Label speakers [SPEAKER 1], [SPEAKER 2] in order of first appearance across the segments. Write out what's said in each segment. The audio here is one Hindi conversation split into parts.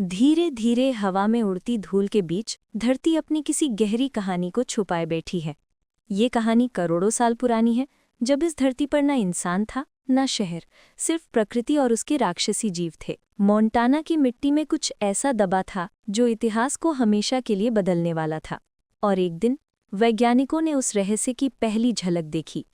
[SPEAKER 1] धीरे धीरे हवा में उड़ती धूल के बीच धरती अपनी किसी गहरी कहानी को छुपाए बैठी है। ये कहानी करोड़ों साल पुरानी है, जब इस धरती पर न इंसान था न शहर, सिर्फ प्रकृति और उसके राक्षसी जीव थे। मोंटाना की मिट्टी में कुछ ऐसा दबा था जो इतिहास को हमेशा के लिए बदलने वाला था। और एक दिन वैज्ञानिकों ने उस रहस्य की पहली झलक देखी।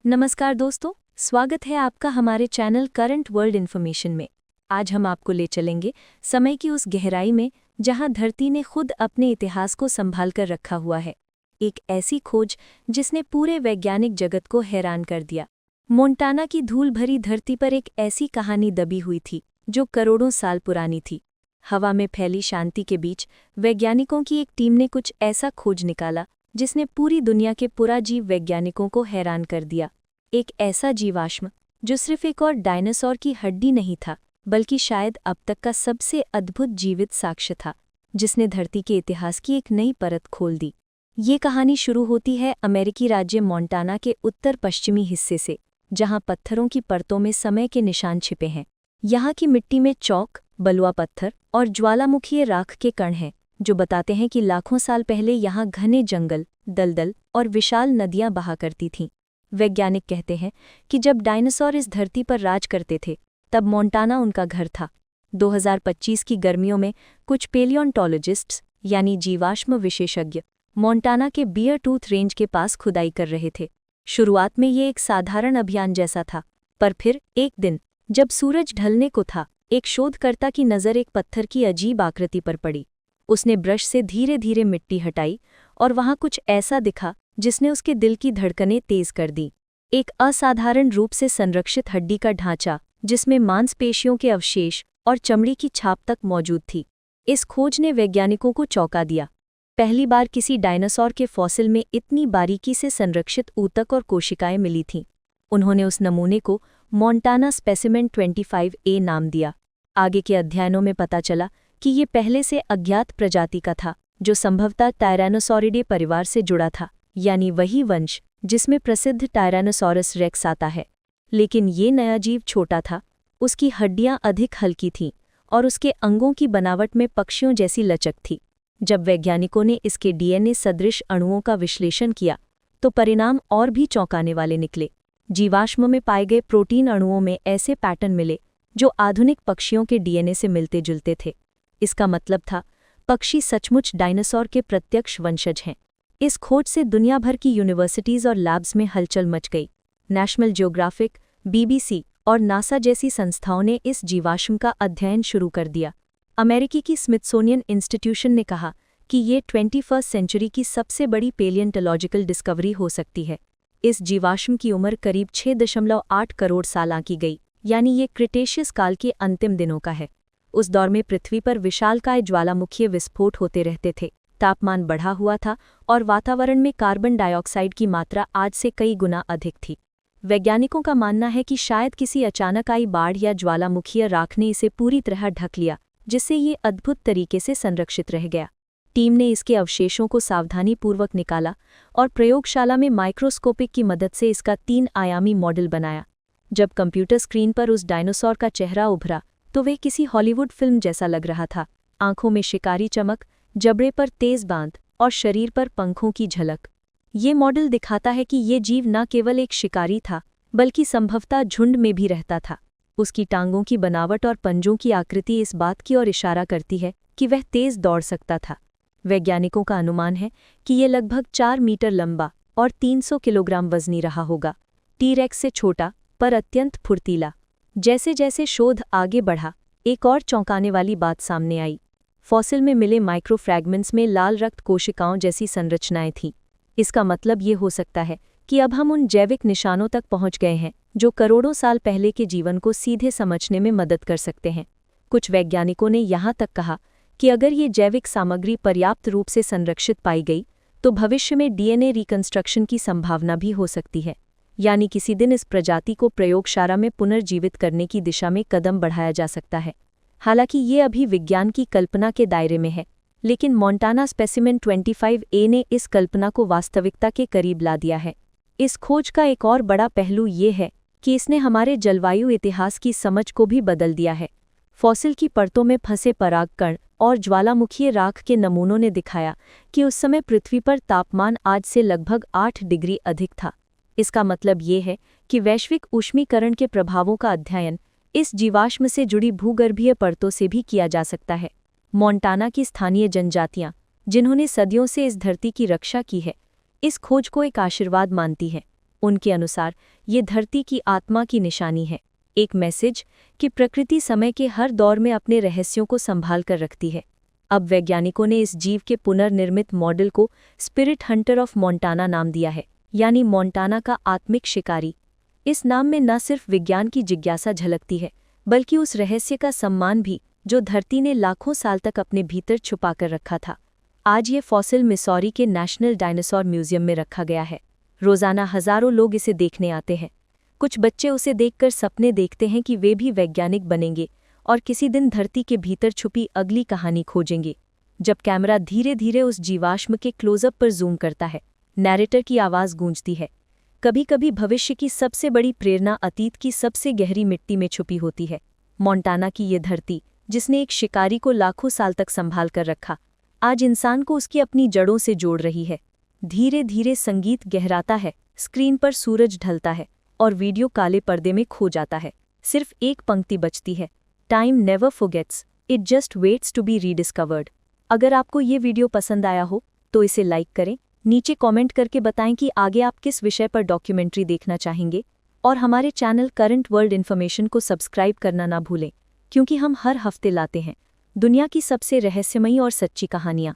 [SPEAKER 1] नमस्कार दोस्तों, स्वागत है आपका हमारे चैनल करंट वर्ल्ड इन्फॉर्मेशन में। आज हम आपको ले चलेंगे समय की उस गहराई में जहां धरती ने खुद अपने इतिहास को संभाल कर रखा हुआ है। एक ऐसी खोज जिसने पूरे वैज्ञानिक जगत को हैरान कर दिया। मोंटाना की धूल भरी धरती पर एक ऐसी कहानी दबी हुई थी जो करोड़ों साल पुरानी थी। हवा में फैली शांति के बीच वैज्ञानिकों की एक टीम ने कुछ ऐसा खोज निकाला जिसने पूरी दुनिया के पुराजीव वैज्ञानिकों को हैरान कर दिया। एक ऐसा जीवाश्म जो सिर्फ एक और डायनासोर की हड्डी नहीं था, बल्कि शायद अब तक का सबसे अद्भुत जीवित साक्ष्य था, जिसने धरती के इतिहास की एक नई परत खोल दी। ये कहानी शुरू होती है अमेरिकी राज्य मोंटाना के उत्तर पश्चिमी हिस्से से, जहां पत्थरों की परतों में समय के निशान छिपे हैं। यहाँ की मिट्टी में चौक, बलुआ पत्थर और ज्वालामुखीय राख के कण हैं, जो बताते हैं कि लाखों साल पहले यहाँ घने जंगल, दलदल और विशाल नदियाँ बहा करती थीं। वैज्ञानिक कहते हैं कि जब डायनासोर इस धरती पर राज करते थे, तब मोंटाना उनका घर था। 2025 की गर्मियों में कुछ पेलियोंटोलॉजिस्ट्स यानी जीवाश्म विशेषज्ञ मोंटाना के बियर टूथ रेंज के पास खुदाई कर रहे थे। शुरुआत में ये एक साधारण अभियान जैसा था, पर फिर एक दिन जब सूरज ढलने को था, एक शोधकर्ता की नज़र एक पत्थर की अजीब आकृति पर पड़ी। उसने ब्रश से धीरे धीरे मिट्टी हटाई और वहाँ कुछ ऐसा दिखा जिसने उसके दिल की धड़कनें तेज कर दी। एक असाधारण रूप से संरक्षित हड्डी का ढांचा जिसमें मांसपेशियों के अवशेष और चमड़ी की छाप तक मौजूद थी। इस खोज ने वैज्ञानिकों को चौंका दिया। पहली बार किसी डायनासोर के फॉसिल में इतनी बारीकी से संरक्षित ऊतक और कोशिकाएं मिली थीं। उन्होंने उस नमूने को मोंटाना स्पेसिमेन 25A नाम दिया। आगे के अध्ययनों में पता चला कि ये पहले से अज्ञात प्रजाति का था, जो संभवतः टायरानोसॉरिडे परिवार से जुड़ा था, यानी वही वंश जिसमें प्रसिद्ध टायरानोसॉरस रेक्स आता है। लेकिन ये नया जीव छोटा था, उसकी हड्डियां अधिक हल्की थीं और उसके अंगों की बनावट में पक्षियों जैसी लचक थी। जब वैज्ञानिकों ने इसके डीएनए सदृश अणुओं का विश्लेषण किया, तो परिणाम और भी चौंकाने वाले निकले। जीवाश्म में पाए गए प्रोटीन अणुओं में ऐसे पैटर्न मिले जो आधुनिक पक्षियों के डीएनए से मिलते जुलते थे। इसका मतलब था, पक्षी सचमुच डायनासोर के प्रत्यक्ष वंशज हैं। इस खोज से दुनिया भर की यूनिवर्सिटीज़ और लैब्स में हलचल मच गई। नेशनल ज्योग्राफिक, बीबीसी और नासा जैसी संस्थाओं ने इस जीवाश्म का अध्ययन शुरू कर दिया। अमेरिकी की स्मिथसोनियन इंस्टीट्यूशन ने कहा कि ये 21वीं सेंचुरी की सबसे बड़ी पेलियोंटोलॉजिकल डिस्कवरी हो सकती है। इस जीवाश्म की उम्र करीब 6.8 करोड़ साल आंकी गई, यानी ये क्रिटेशियस काल के अंतिम दिनों का है। उस दौर में पृथ्वी पर विशालकाय ज्वालामुखीय विस्फोट होते रहते थे, तापमान बढ़ा हुआ था और वातावरण में कार्बन डाइऑक्साइड की मात्रा आज से कई गुना अधिक थी। वैज्ञानिकों का मानना है कि शायद किसी अचानक आई बाढ़ या ज्वालामुखीय राख ने इसे पूरी तरह ढक लिया, जिससे ये अद्भुत तरीके से संरक्षित रह गया। टीम ने इसके अवशेषों को सावधानीपूर्वक निकाला और प्रयोगशाला में माइक्रोस्कोपिक की मदद से इसका 3 आयामी मॉडल बनाया। जब कंप्यूटर स्क्रीन पर उस डायनासोर का चेहरा उभरा, तो वह किसी हॉलीवुड फिल्म जैसा लग रहा था। आंखों में शिकारी चमक, जबड़े पर तेज बांध और शरीर पर पंखों की झलक। ये मॉडल दिखाता है कि ये जीव न केवल एक शिकारी था, बल्कि संभवतः झुंड में भी रहता था। उसकी टांगों की बनावट और पंजों की आकृति इस बात की ओर इशारा करती है कि वह तेज दौड़ सकता था। वैज्ञानिकों का अनुमान है कि ये लगभग 4 मीटर लंबा और 300 किलोग्राम वजनी रहा होगा। टी-रेक्स से छोटा पर अत्यंत फुर्तीला। जैसे जैसे शोध आगे बढ़ा, एक और चौंकाने वाली बात सामने आई। फॉसिल में मिले माइक्रोफ्रैगमेंट्स में लाल रक्त कोशिकाओं जैसी संरचनाएं थीं। इसका मतलब ये हो सकता है कि अब हम उन जैविक निशानों तक पहुंच गए हैं जो करोड़ों साल पहले के जीवन को सीधे समझने में मदद कर सकते हैं। कुछ वैज्ञानिकों ने यहाँ तक कहा कि अगर ये जैविक सामग्री पर्याप्त रूप से संरक्षित पाई गई, तो भविष्य में डीएनए रिकंस्ट्रक्शन की संभावना भी हो सकती है, यानी किसी दिन इस प्रजाति को प्रयोगशाला में पुनर्जीवित करने की दिशा में कदम बढ़ाया जा सकता है। हालांकि ये अभी विज्ञान की कल्पना के दायरे में है, लेकिन मोंटाना स्पेसिमेन 25A ने इस कल्पना को वास्तविकता के करीब ला दिया है। इस खोज का एक और बड़ा पहलू ये है कि इसने हमारे जलवायु इतिहास की समझ को भी बदल दिया है। फॉसिल की परतों में फंसे परागकण और ज्वालामुखीय राख के नमूनों ने दिखाया कि उस समय पृथ्वी पर तापमान आज से लगभग 8 डिग्री अधिक था। इसका मतलब ये है कि वैश्विक ऊष्मीकरण के प्रभावों का अध्ययन इस जीवाश्म से जुड़ी भूगर्भीय परतों से भी किया जा सकता है। मोंटाना की स्थानीय जनजातियां, जिन्होंने सदियों से इस धरती की रक्षा की है, इस खोज को एक आशीर्वाद मानती हैं। उनके अनुसार ये धरती की आत्मा की निशानी है, एक मैसेज कि प्रकृति समय के हर दौर में अपने रहस्यों को संभाल कर रखती है। अब वैज्ञानिकों ने इस जीव के पुनर्निर्मित मॉडल को स्पिरिट हंटर ऑफ मोंटाना नाम दिया है, यानी मोंटाना का आत्मिक शिकारी। इस नाम में न सिर्फ विज्ञान की जिज्ञासा झलकती है, बल्कि उस रहस्य का सम्मान भी जो धरती ने लाखों साल तक अपने भीतर छुपा कर रखा था। आज ये फॉसिल मिसौरी के नेशनल डायनासोर म्यूजियम में रखा गया है। रोजाना हजारों लोग इसे देखने आते हैं। कुछ बच्चे उसे देखकर सपने देखते हैं कि वे भी वैज्ञानिक बनेंगे और किसी दिन धरती के भीतर छुपी अगली कहानी खोजेंगे। जब कैमरा धीरे धीरे उस जीवाश्म के क्लोजअप पर जूम करता है, नैरेटर की आवाज़ गूंजती है। कभी कभी भविष्य की सबसे बड़ी प्रेरणा अतीत की सबसे गहरी मिट्टी में छुपी होती है। मोंटाना की ये धरती, जिसने एक शिकारी को लाखों साल तक संभाल कर रखा, आज इंसान को उसकी अपनी जड़ों से जोड़ रही है। धीरे धीरे संगीत गहराता है, स्क्रीन पर सूरज ढलता है और वीडियो काले पर्दे में खो जाता है। सिर्फ एक पंक्ति बचती है, time never forgets, it just waits to be rediscovered. अगर आपको ये वीडियो पसंद आया हो तो इसे लाइक करें, नीचे कमेंट करके बताएं कि आगे आप किस विषय पर डॉक्यूमेंट्री देखना चाहेंगे, और हमारे चैनल करंट वर्ल्ड इन्फॉर्मेशन को सब्सक्राइब करना ना भूलें, क्योंकि हम हर हफ्ते लाते हैं दुनिया की सबसे रहस्यमयी और सच्ची कहानियाँ।